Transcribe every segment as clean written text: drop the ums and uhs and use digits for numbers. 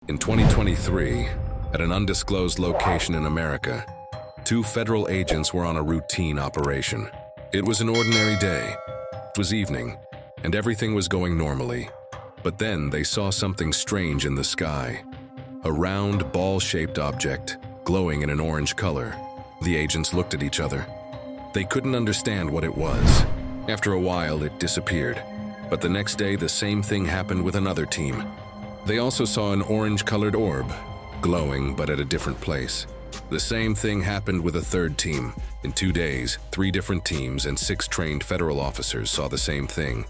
In 2023, at an undisclosed location in America, two federal agents were on a routine operation. It was an ordinary day. It was evening, and everything was going normally. But then they saw something strange in the sky. A round, ball-shaped object, glowing in an orange color. The agents looked at each other. They couldn't understand what it was. After a while, it disappeared. But the next day, the same thing happened with another team. They also saw an orange-colored orb, glowing but at a different place. The same thing happened with a third team. In 2 days, 3 different teams and 6 trained federal officers saw the same thing.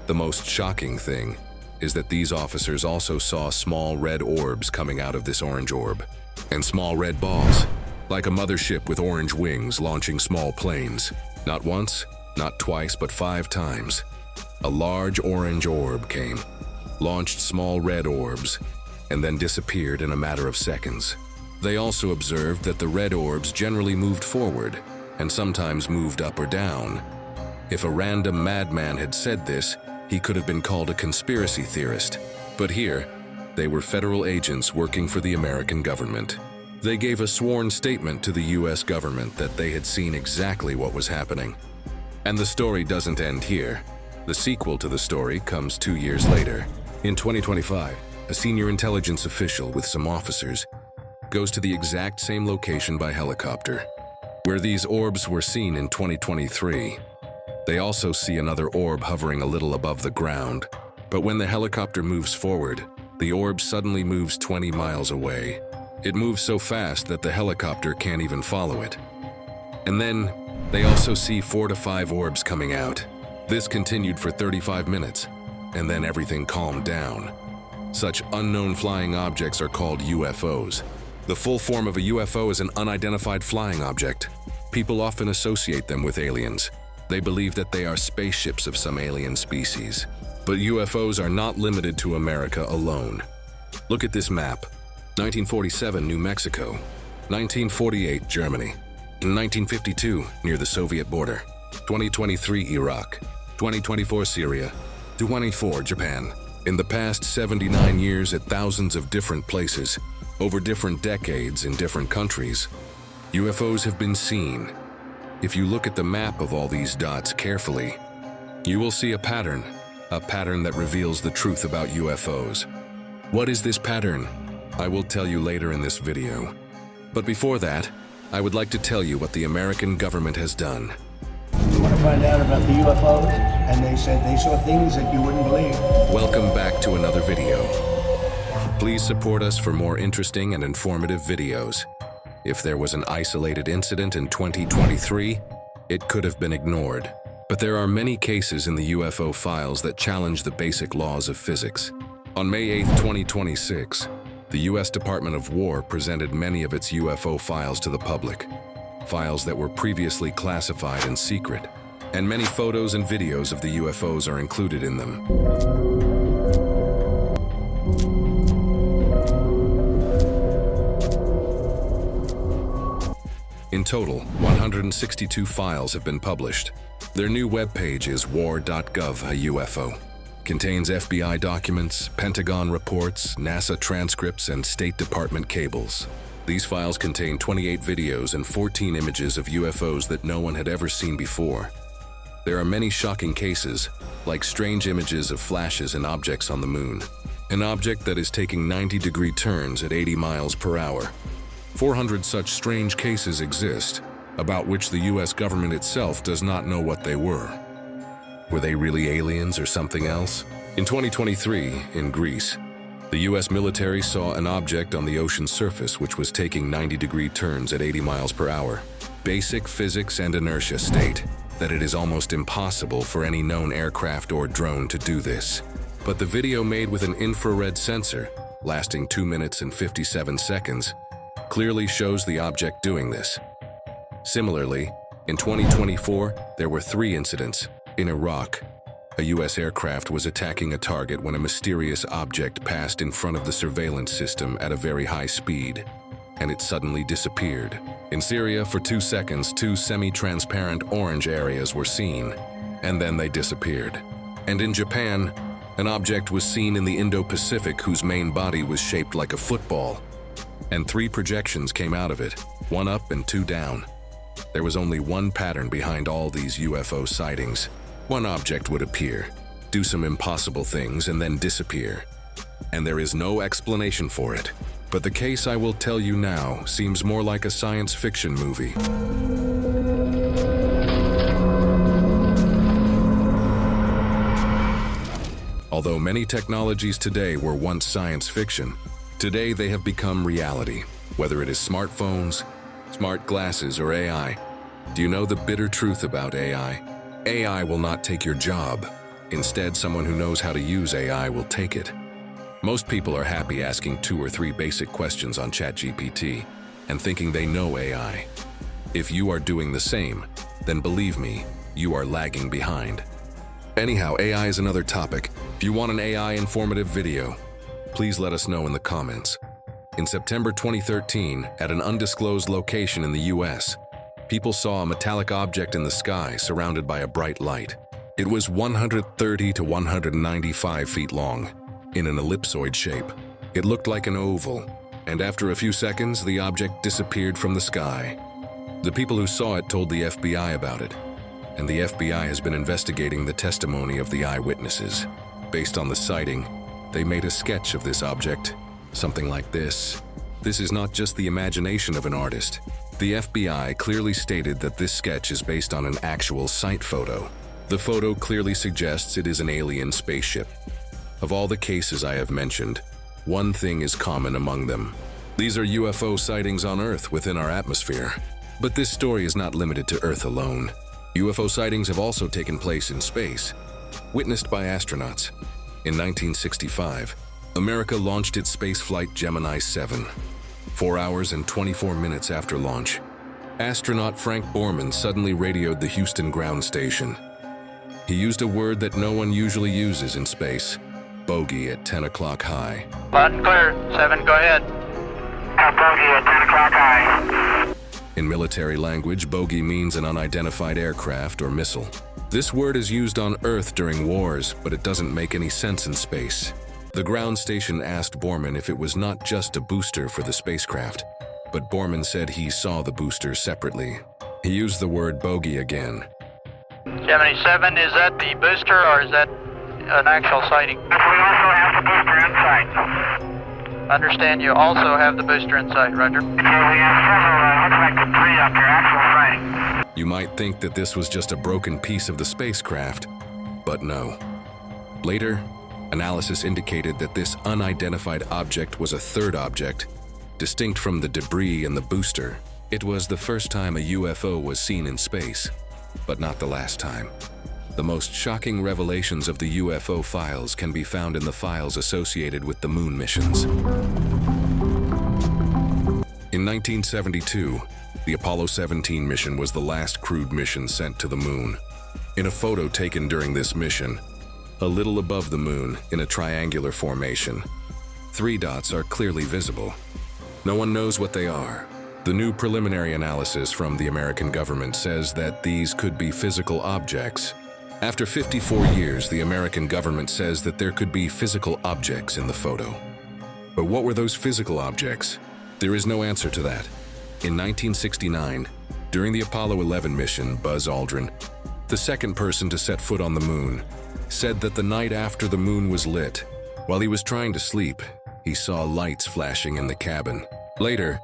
The most shocking thing is that these officers also saw small red orbs coming out of this orange orb, and small red balls, like a mothership with orange wings launching small planes. Not once, not twice, but 5 times. A large orange orb came, launched small red orbs, and then disappeared in a matter of seconds. They also observed that the red orbs generally moved forward and sometimes moved up or down. If a random madman had said this, he could have been called a conspiracy theorist. But here, they were federal agents working for the American government. They gave a sworn statement to the US government that they had seen exactly what was happening. And the story doesn't end here. The sequel to the story comes 2 years later. In 2025, a senior intelligence official with some officers goes to the exact same location by helicopter, where these orbs were seen in 2023. They also see another orb hovering a little above the ground, but when the helicopter moves forward, the orb suddenly moves 20 miles away. It moves so fast that the helicopter can't even follow it. And then, they also see 4 to 5 orbs coming out. This continued for 35 minutes, and then everything calmed down. Such unknown flying objects are called UFOs. The full form of a UFO is an unidentified flying object. People often associate them with aliens. They believe that they are spaceships of some alien species. But UFOs are not limited to America alone. Look at this map. 1947, New Mexico. 1948, Germany. In 1952, near the Soviet border. 2023, Iraq. 2024, Syria. 2024, Japan. In the past 79 years at thousands of different places, over different decades in different countries, UFOs have been seen. If you look at the map of all these dots carefully, you will see a pattern that reveals the truth about UFOs. What is this pattern? I will tell you later in this video. But before that, I would like to tell you what the American government has done. You want to find out about the UFOs? And they said they saw things that you wouldn't believe. Welcome back to another video. Please support us for more interesting and informative videos. If there was an isolated incident in 2023, it could have been ignored. But there are many cases in the UFO files that challenge the basic laws of physics. On May 8, 2026, the US Department of War presented many of its UFO files to the public. Files that were previously classified and secret, and many photos and videos of the UFOs are included in them. In total, 162 files have been published. Their new webpage is war.gov a UFO. Contains FBI documents, Pentagon reports, NASA transcripts, and State Department cables. These files contain 28 videos and 14 images of UFOs that no one had ever seen before. There are many shocking cases, like strange images of flashes and objects on the moon. An object that is taking 90-degree turns at 80 miles per hour. 400 such strange cases exist, about which the US government itself does not know what they were. Were they really aliens or something else? In 2023, in Greece, the US military saw an object on the ocean surface which was taking 90-degree turns at 80 miles per hour. Basic physics and inertia state that it is almost impossible for any known aircraft or drone to do this. But the video made with an infrared sensor, lasting 2 minutes and 57 seconds, clearly shows the object doing this. Similarly, in 2024, there were 3 incidents. In Iraq, a US aircraft was attacking a target when a mysterious object passed in front of the surveillance system at a very high speed, and it suddenly disappeared. In Syria, for 2 seconds, 2 semi-transparent orange areas were seen, and then they disappeared. And in Japan, An object was seen in the Indo-Pacific whose main body was shaped like a football, and 3 projections came out of it, 1 up and 2 down. There was only one pattern behind all these UFO sightings. One object would appear, do some impossible things, and then disappear. And there is no explanation for it. But the case I will tell you now seems more like a science fiction movie. Although many technologies today were once science fiction, today they have become reality, whether it is smartphones, smart glasses, or AI. Do you know the bitter truth about AI? AI will not take your job. Instead, someone who knows how to use AI will take it. Most people are happy asking 2 or 3 basic questions on ChatGPT and thinking they know AI. If you are doing the same, then believe me, you are lagging behind. Anyhow, AI is another topic. If you want an AI informative video, please let us know in the comments. In September 2013, at an undisclosed location in the US, people saw a metallic object in the sky surrounded by a bright light. It was 130 to 195 feet long, in an ellipsoid shape. It looked like an oval, and after a few seconds, the object disappeared from the sky. The people who saw it told the FBI about it, and the FBI has been investigating the testimony of the eyewitnesses. Based on the sighting, they made a sketch of this object, something like this. This is not just the imagination of an artist. The FBI clearly stated that this sketch is based on an actual sight photo. The photo clearly suggests it is an alien spaceship. Of all the cases I have mentioned, one thing is common among them. These are UFO sightings on Earth within our atmosphere. But this story is not limited to Earth alone. UFO sightings have also taken place in space, witnessed by astronauts. In 1965, America launched its spaceflight Gemini 7. 4 hours and 24 minutes after launch, astronaut Frank Borman suddenly radioed the Houston ground station. He used a word that no one usually uses in space, bogey at 10 o'clock high. Button clear. 7, go ahead. Bogey at 10 o'clock high. In military language, bogey means an unidentified aircraft or missile. This word is used on Earth during wars, but it doesn't make any sense in space. The ground station asked Borman if it was not just a booster for the spacecraft, but Borman said he saw the booster separately. He used the word bogey again. Gemini 7, is that the booster or is that an actual sighting? We also have the booster in sight. Understand you also have the booster in sight, Roger. So we have several, looks like the 3 up there, actual sighting. You might think that this was just a broken piece of the spacecraft, but no. Later, analysis indicated that this unidentified object was a third object, distinct from the debris and the booster. It was the first time a UFO was seen in space, but not the last time. The most shocking revelations of the UFO files can be found in the files associated with the moon missions. In 1972, the Apollo 17 mission was the last crewed mission sent to the moon. In a photo taken during this mission, a little above the moon, in a triangular formation, 3 dots are clearly visible. No one knows what they are. The new preliminary analysis from the American government says that these could be physical objects. After 54 years, the American government says that there could be physical objects in the photo. But what were those physical objects? There is no answer to that. In 1969, during the Apollo 11 mission, Buzz Aldrin, the second person to set foot on the moon, said that the night after the moon was lit, while he was trying to sleep, he saw lights flashing in the cabin. Later,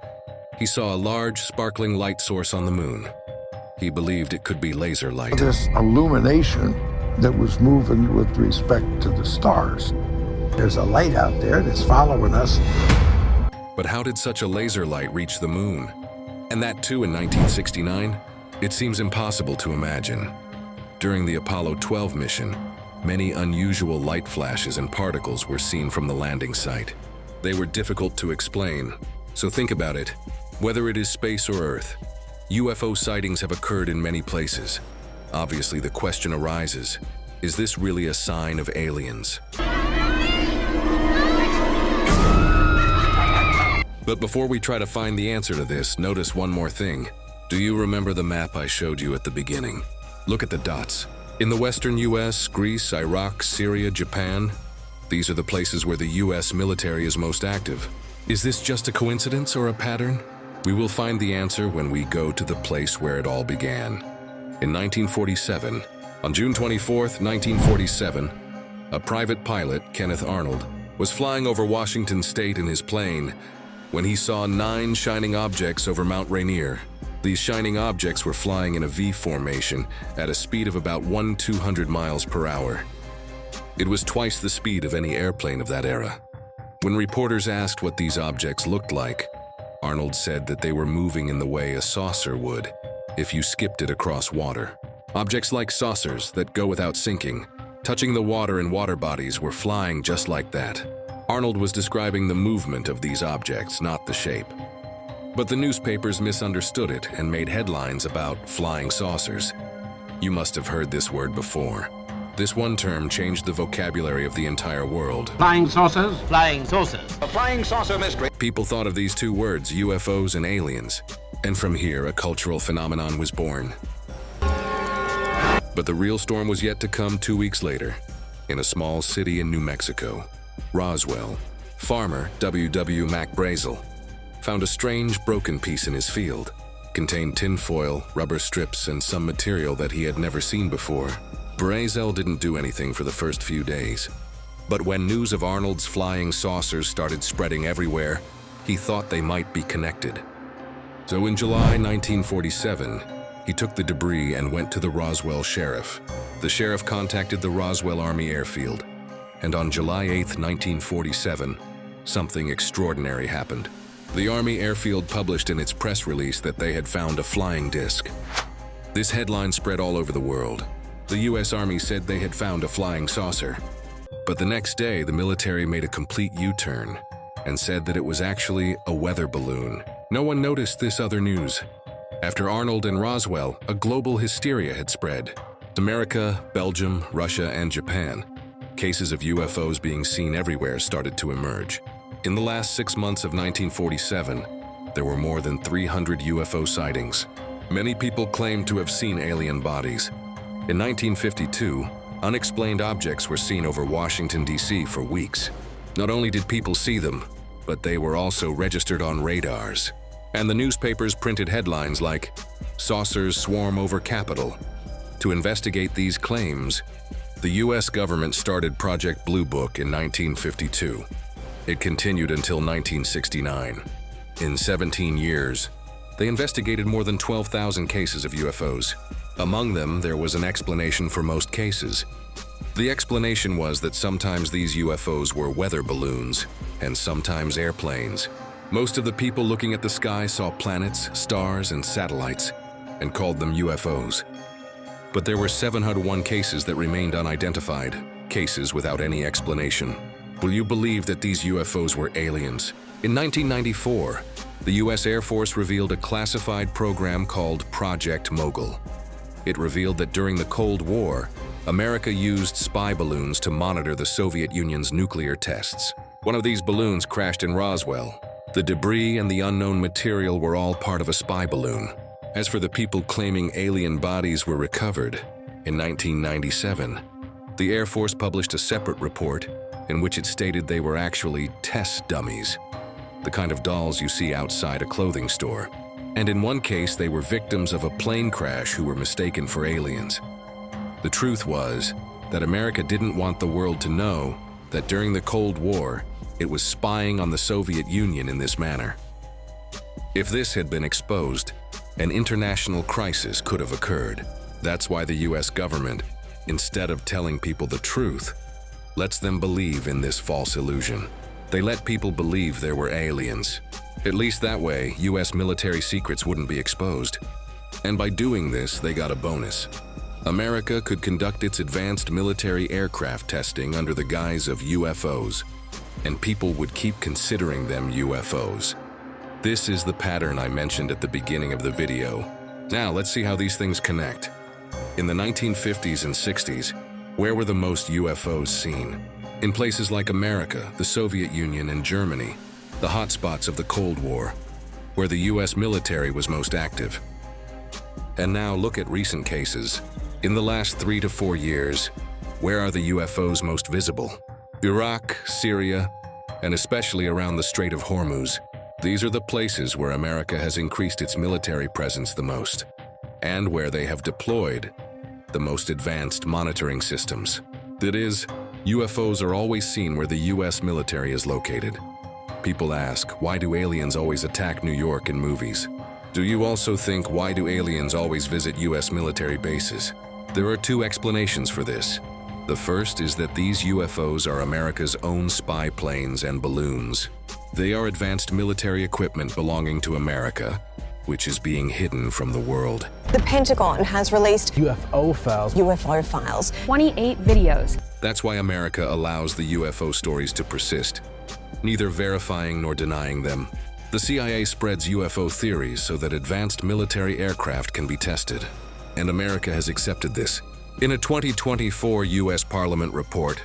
he saw a large, sparkling light source on the moon. He believed it could be laser light. This illumination that was moving with respect to the stars. There's a light out there that's following us. But how did such a laser light reach the moon? And that too in 1969? It seems impossible to imagine. During the Apollo 12 mission, many unusual light flashes and particles were seen from the landing site. They were difficult to explain, so think about it. Whether it is space or Earth, UFO sightings have occurred in many places. Obviously, the question arises, is this really a sign of aliens? But before we try to find the answer to this, notice one more thing. Do you remember the map I showed you at the beginning? Look at the dots. In the western US, Greece, Iraq, Syria, Japan, these are the places where the US military is most active. Is this just a coincidence or a pattern? We will find the answer when we go to the place where it all began. In 1947, on June 24, 1947, a private pilot, Kenneth Arnold, was flying over Washington state in his plane when he saw 9 shining objects over Mount Rainier. These shining objects were flying in a V formation at a speed of about 1,200 miles per hour. It was twice the speed of any airplane of that era. When reporters asked what these objects looked like, Arnold said that they were moving in the way a saucer would if you skipped it across water. Objects like saucers that go without sinking, touching the water and water bodies, were flying just like that. Arnold was describing the movement of these objects, not the shape. But the newspapers misunderstood it and made headlines about flying saucers. You must have heard this word before. This one term changed the vocabulary of the entire world. Flying saucers? Flying saucers. A flying saucer mystery. People thought of these two words, UFOs and aliens, and from here a cultural phenomenon was born. But the real storm was yet to come 2 weeks later, in a small city in New Mexico, Roswell. Farmer W.W. MacBrazel found a strange broken piece in his field. Contained tinfoil, rubber strips, and some material that he had never seen before. Brazel didn't do anything for the first few days. But when news of Arnold's flying saucers started spreading everywhere, he thought they might be connected. So in July 1947, he took the debris and went to the Roswell sheriff. The sheriff contacted the Roswell Army Airfield, and on July 8, 1947, something extraordinary happened. The Army Airfield published in its press release that they had found a flying disc. This headline spread all over the world. The U.S. Army said they had found a flying saucer. But the next day, the military made a complete U-turn and said that it was actually a weather balloon. No one noticed this other news. After Arnold and Roswell, a global hysteria had spread. America, Belgium, Russia, and Japan. Cases of UFOs being seen everywhere started to emerge. In the last 6 months of 1947, there were more than 300 UFO sightings. Many people claimed to have seen alien bodies. In 1952, unexplained objects were seen over Washington, D.C. for weeks. Not only did people see them, but they were also registered on radars. And the newspapers printed headlines like, "Saucers Swarm Over Capitol." To investigate these claims, the U.S. government started Project Blue Book in 1952. It continued until 1969. In 17 years, they investigated more than 12,000 cases of UFOs. Among them, there was an explanation for most cases. The explanation was that sometimes these UFOs were weather balloons, and sometimes airplanes. Most of the people looking at the sky saw planets, stars, and satellites, and called them UFOs. But there were 701 cases that remained unidentified, cases without any explanation. Will you believe that these UFOs were aliens? In 1994, the U.S. Air Force revealed a classified program called Project Mogul. It revealed that during the Cold War, America used spy balloons to monitor the Soviet Union's nuclear tests. One of these balloons crashed in Roswell. The debris and the unknown material were all part of a spy balloon. As for the people claiming alien bodies were recovered, in 1997, the Air Force published a separate report in which it stated they were actually test dummies, the kind of dolls you see outside a clothing store. And in one case, they were victims of a plane crash who were mistaken for aliens. The truth was that America didn't want the world to know that during the Cold War, it was spying on the Soviet Union in this manner. If this had been exposed, an international crisis could have occurred. That's why the US government, instead of telling people the truth, lets them believe in this false illusion. They let people believe there were aliens. At least that way, US military secrets wouldn't be exposed. And by doing this, they got a bonus. America could conduct its advanced military aircraft testing under the guise of UFOs, and people would keep considering them UFOs. This is the pattern I mentioned at the beginning of the video. Now let's see how these things connect. In the 1950s and 60s, where were the most UFOs seen? In places like America, the Soviet Union, and Germany, the hotspots of the Cold War, where the US military was most active. And now look at recent cases. In the last 3 to 4 years, where are the UFOs most visible? Iraq, Syria, and especially around the Strait of Hormuz. These are the places where America has increased its military presence the most, and where they have deployed the most advanced monitoring systems. That is, UFOs are always seen where the US military is located. People ask, why do aliens always attack New York in movies? Do you also think, why do aliens always visit US military bases? There are 2 explanations for this. The first is that these UFOs are America's own spy planes and balloons. They are advanced military equipment belonging to America, which is being hidden from the world. The Pentagon has released UFO files. UFO files. 28 videos. That's why America allows the UFO stories to persist, neither verifying nor denying them. The CIA spreads UFO theories so that advanced military aircraft can be tested, and America has accepted this. In a 2024 U.S. Parliament report,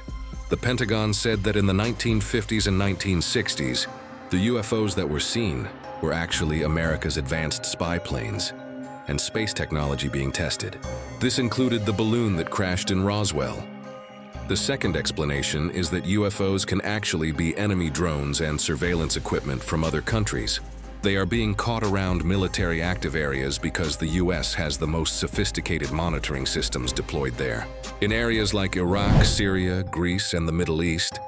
the Pentagon said that in the 1950s and 1960s, the UFOs that were seen were actually America's advanced spy planes and space technology being tested. This included the balloon that crashed in Roswell. The second explanation is that UFOs can actually be enemy drones and surveillance equipment from other countries. They are being caught around military active areas because the US has the most sophisticated monitoring systems deployed there. In areas like Iraq, Syria, Greece, and the Middle East,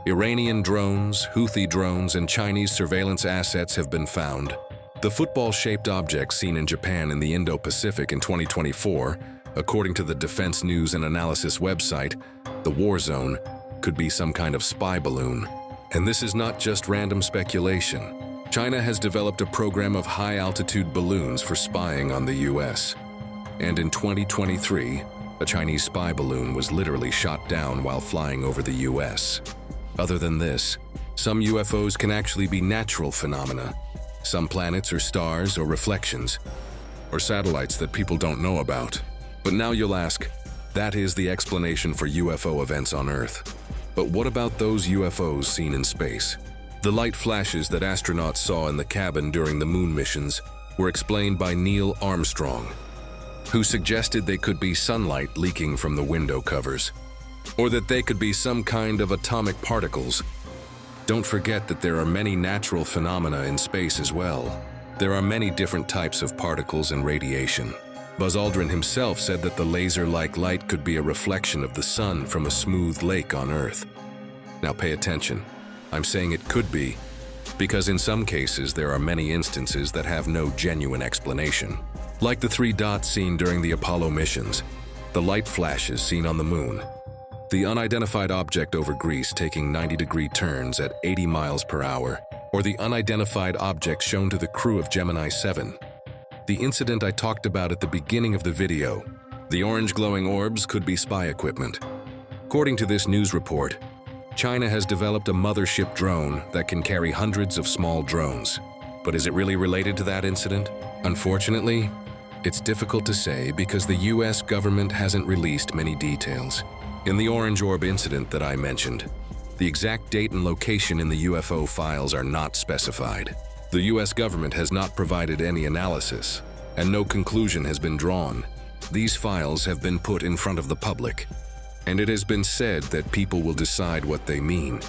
Iranian drones, Houthi drones, and Chinese surveillance assets have been found. The football-shaped object seen in Japan in the Indo-Pacific in 2024, according to the Defense News and Analysis website, the war zone, could be some kind of spy balloon. And this is not just random speculation. China has developed a program of high-altitude balloons for spying on the US. And in 2023, a Chinese spy balloon was literally shot down while flying over the US. Other than this, some UFOs can actually be natural phenomena. Some planets or stars or reflections, or satellites that people don't know about. But now you'll ask, that is the explanation for UFO events on Earth. But what about those UFOs seen in space? The light flashes that astronauts saw in the cabin during the moon missions were explained by Neil Armstrong, who suggested they could be sunlight leaking from the window covers, or that they could be some kind of atomic particles. Don't forget that there are many natural phenomena in space as well. There are many different types of particles and radiation. Buzz Aldrin himself said that the laser-like light could be a reflection of the sun from a smooth lake on Earth. Now pay attention. I'm saying it could be, because in some cases there are many instances that have no genuine explanation. Like the 3 dots seen during the Apollo missions, the light flashes seen on the moon, the unidentified object over Greece taking 90-degree turns at 80 miles per hour, or the unidentified object shown to the crew of Gemini 7. The incident I talked about at the beginning of the video, the orange glowing orbs, could be spy equipment. According to this news report, China has developed a mothership drone that can carry hundreds of small drones. But is it really related to that incident? Unfortunately, it's difficult to say because the US government hasn't released many details. In the orange orb incident that I mentioned, the exact date and location in the UFO files are not specified. The US government has not provided any analysis, and no conclusion has been drawn. These files have been put in front of the public, and it has been said that people will decide what they mean.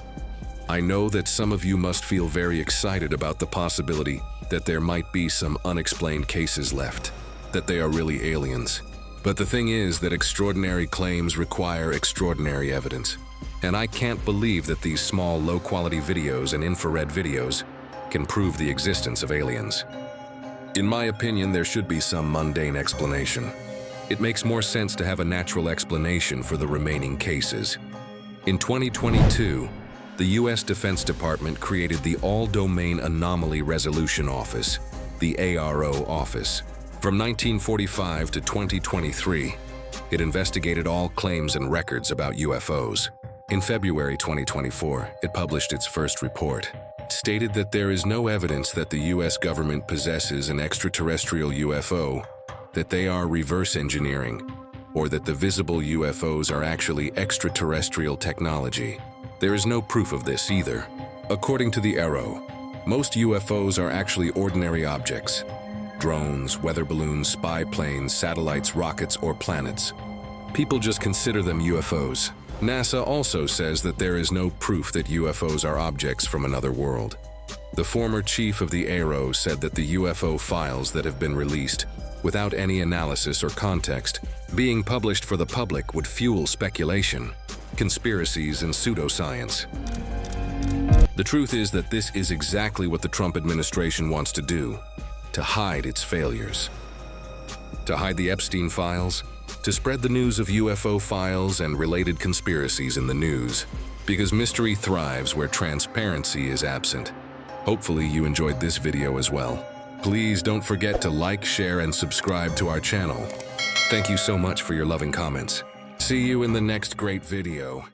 I know that some of you must feel very excited about the possibility that there might be some unexplained cases left, that they are really aliens. But the thing is that extraordinary claims require extraordinary evidence, and I can't believe that these small, low-quality videos and infrared videos can prove the existence of aliens. In my opinion, there should be some mundane explanation. It makes more sense to have a natural explanation for the remaining cases. In 2022, the U.S. Defense Department created the All-Domain Anomaly Resolution Office, the ARO office. From 1945 to 2023, it investigated all claims and records about UFOs. In February 2024, it published its first report. It stated that there is no evidence that the U.S. government possesses an extraterrestrial UFO, that they are reverse engineering, or that the visible UFOs are actually extraterrestrial technology. There is no proof of this either. According to the ARO, most UFOs are actually ordinary objects. Drones, weather balloons, spy planes, satellites, rockets, or planets. People just consider them UFOs. NASA also says that there is no proof that UFOs are objects from another world. The former chief of the AARO said that the UFO files that have been released, without any analysis or context, being published for the public would fuel speculation, conspiracies, and pseudoscience. The truth is that this is exactly what the Trump administration wants to do, to hide its failures. To hide the Epstein files, to spread the news of UFO files and related conspiracies in the news, because mystery thrives where transparency is absent. Hopefully you enjoyed this video as well. Please don't forget to like, share, and subscribe to our channel. Thank you so much for your loving comments. See you in the next great video.